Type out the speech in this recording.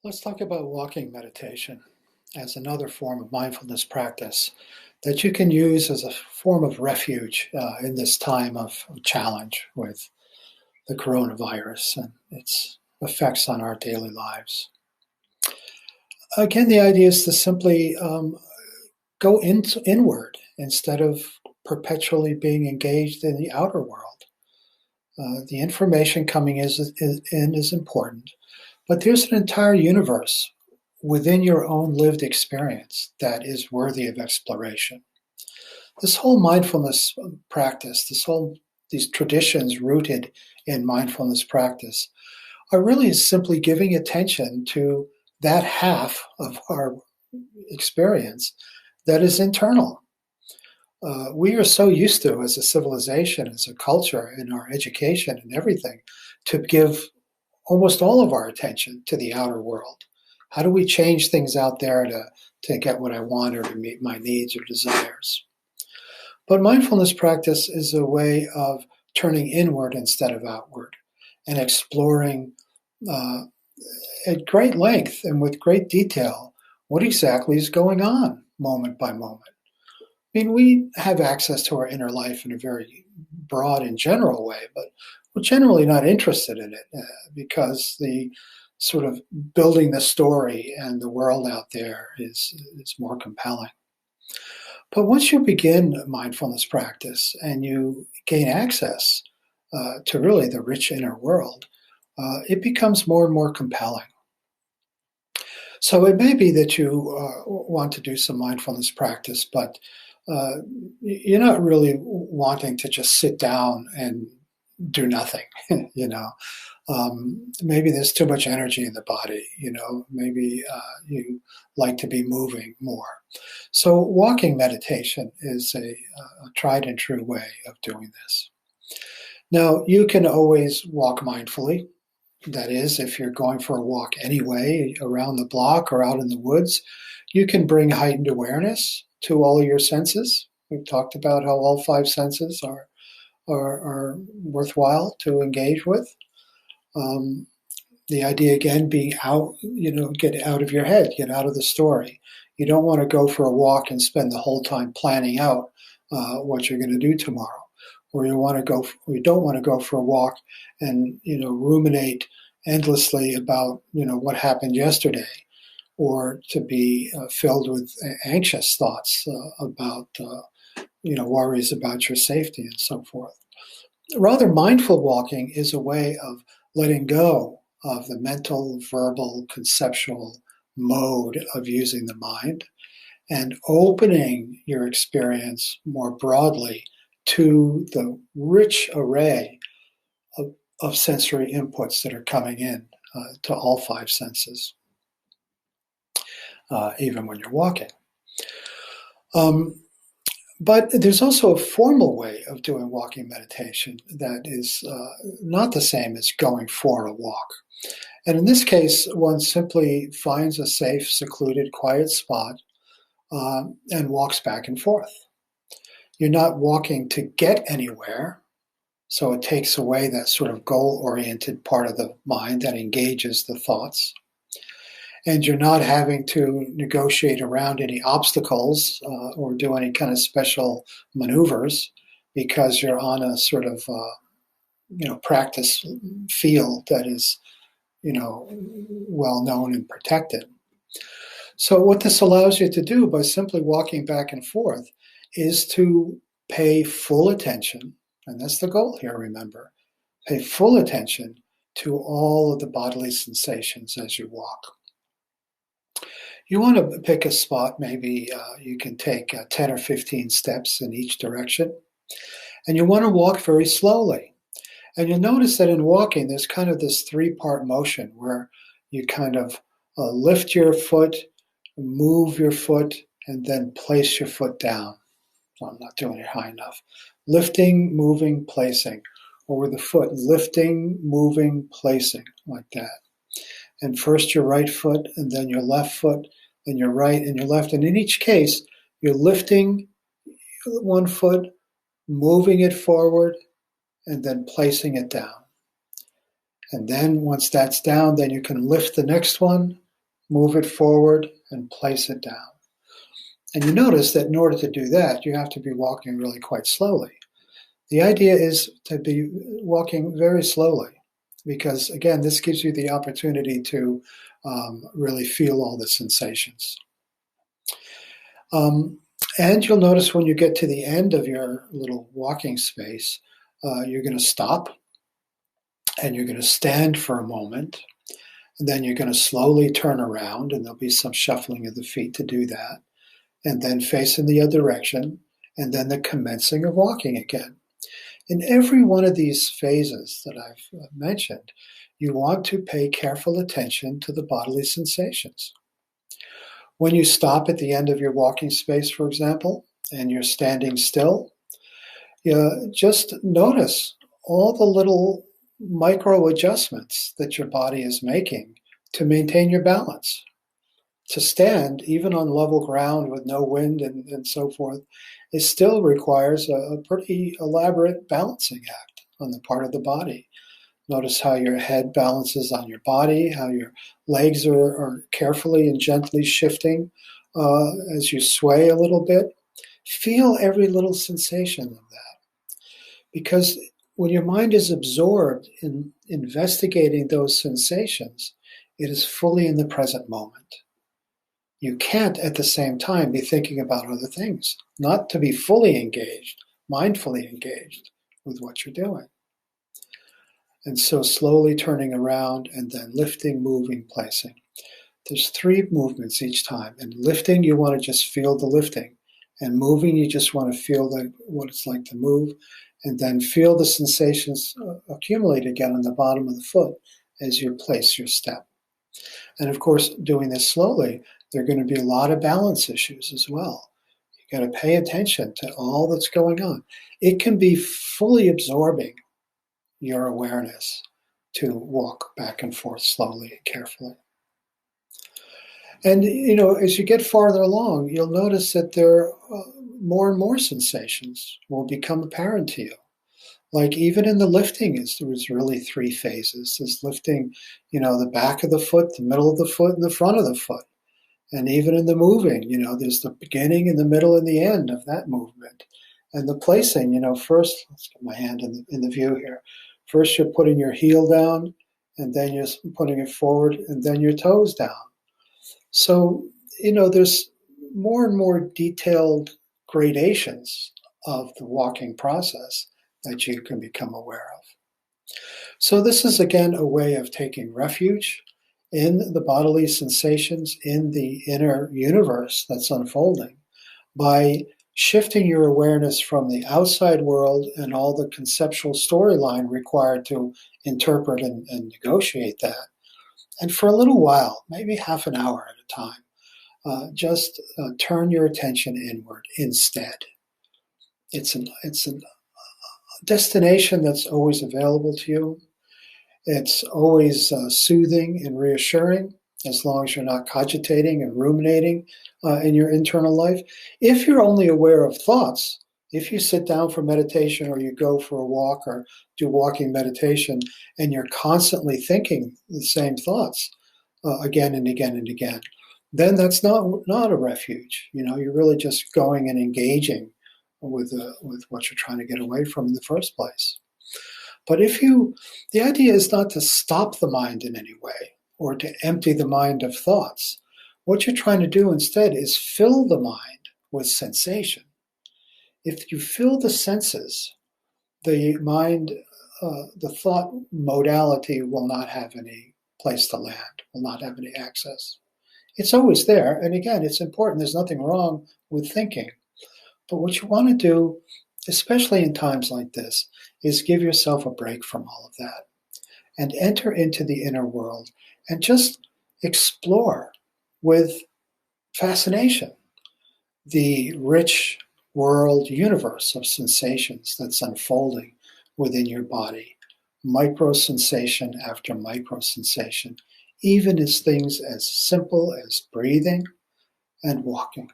Let's talk about walking meditation as another form of mindfulness practice that you can use as a form of refuge in this time of challenge with the coronavirus and its effects on our daily lives. Again, the idea is to simply go inward instead of perpetually being engaged in the outer world. The information coming in is important, but there's an entire universe within your own lived experience that is worthy of exploration. This whole mindfulness practice, these traditions rooted in mindfulness practice, are really simply giving attention to that half of our experience that is internal. We are so used to, as a civilization, as a culture, in our education and everything, to give almost all of our attention to the outer world. How do we change things out there to get what I want or to meet my needs or desires? But mindfulness practice is a way of turning inward instead of outward and exploring at great length and with great detail what exactly is going on moment by moment. I mean, we have access to our inner life in a very broad and general way, but we're generally not interested in it because the sort of building the story and the world out there is more compelling. But once you begin mindfulness practice and you gain access to really the rich inner world, it becomes more and more compelling. So it may be that you want to do some mindfulness practice, but you're not really wanting to just sit down and do nothing. Maybe there's too much energy in the body. Maybe you like to be moving more. So walking meditation is a tried and true way of doing this. Now, you can always walk mindfully. That is, if you're going for a walk anyway, around the block or out in the woods, you can bring heightened awareness to all of your senses. We've talked about how all five senses are worthwhile to engage with. The idea again being out, get out of your head, get out of the story. You don't want to go for a walk and spend the whole time planning out what you're going to do tomorrow. Or you don't want to go for a walk and ruminate endlessly about what happened yesterday, or to be filled with anxious thoughts about worries about your safety and so forth. Rather, mindful walking is a way of letting go of the mental, verbal, conceptual mode of using the mind and opening your experience more broadly to the rich array of sensory inputs that are coming in to all five senses, even when you're walking. But there's also a formal way of doing walking meditation that is not the same as going for a walk. And in this case, one simply finds a safe, secluded, quiet spot and walks back and forth. You're not walking to get anywhere, so it takes away that sort of goal-oriented part of the mind that engages the thoughts. And you're not having to negotiate around any obstacles or do any kind of special maneuvers because you're on a sort of practice field that is well known and protected. So what this allows you to do by simply walking back and forth is to pay full attention, and that's the goal here, remember, pay full attention to all of the bodily sensations as you walk. You want to pick a spot, maybe you can take 10 or 15 steps in each direction, and you want to walk very slowly. And you'll notice that in walking, there's kind of this three-part motion where you kind of lift your foot, move your foot, and then place your foot down. So I'm not doing it high enough. Lifting, moving, placing. Or with the foot, lifting, moving, placing, like that. And first your right foot, and then your left foot, then your right and your left. And in each case, you're lifting one foot, moving it forward, and then placing it down. And then once that's down, then you can lift the next one, move it forward, and place it down. And you notice that in order to do that, you have to be walking really quite slowly. The idea is to be walking very slowly because, again, this gives you the opportunity to really feel all the sensations. And you'll notice when you get to the end of your little walking space, you're going to stop and you're going to stand for a moment. And then you're going to slowly turn around, and there'll be some shuffling of the feet to do that. And then face in the other direction, and then the commencing of walking again. In every one of these phases that I've mentioned, you want to pay careful attention to the bodily sensations. When you stop at the end of your walking space, for example, and you're standing still, you just notice all the little micro adjustments that your body is making to maintain your balance. To stand, even on level ground with no wind and so forth, it still requires a pretty elaborate balancing act on the part of the body. Notice how your head balances on your body, how your legs are carefully and gently shifting as you sway a little bit. Feel every little sensation of that. Because when your mind is absorbed in investigating those sensations, it is fully in the present moment. You can't at the same time be thinking about other things, not to be fully engaged, mindfully engaged with what you're doing. And so slowly turning around and then lifting, moving, placing. There's 3 movements each time. And lifting, you want to just feel the lifting. And moving, you just want to feel what it's like to move. And then feel the sensations accumulate again on the bottom of the foot as you place your step. And of course, doing this slowly, there are going to be a lot of balance issues as well. You got to pay attention to all that's going on. It can be fully absorbing your awareness to walk back and forth slowly and carefully. And, as you get farther along, you'll notice that there are more and more sensations will become apparent to you. Like even in the lifting, there was really 3 phases. There's lifting, the back of the foot, the middle of the foot, and the front of the foot. And even in the moving, there's the beginning and the middle and the end of that movement. And the placing, first, let's get my hand in the view here. First, you're putting your heel down, and then you're putting it forward, and then your toes down. So, there's more and more detailed gradations of the walking process that you can become aware of. So this is, again, a way of taking refuge in the bodily sensations in the inner universe that's unfolding by shifting your awareness from the outside world and all the conceptual storyline required to interpret and negotiate that. And for a little while, maybe half an hour at a time, just turn your attention inward instead. It's a destination that's always available to you. It's always soothing and reassuring as long as you're not cogitating and ruminating in your internal life. If you're only aware of thoughts, if you sit down for meditation or you go for a walk or do walking meditation and you're constantly thinking the same thoughts again and again and again, then that's not a refuge. You're really just going and engaging with what you're trying to get away from in the first place. But the idea is not to stop the mind in any way or to empty the mind of thoughts. What you're trying to do instead is fill the mind with sensation. If you fill the senses, the mind, the thought modality will not have any place to land, will not have any access. It's always there. And again, it's important. There's nothing wrong with thinking. But what you want to do, especially in times like this, is give yourself a break from all of that and enter into the inner world and just explore with fascination the rich world universe of sensations that's unfolding within your body, micro sensation after micro sensation, even as things as simple as breathing and walking.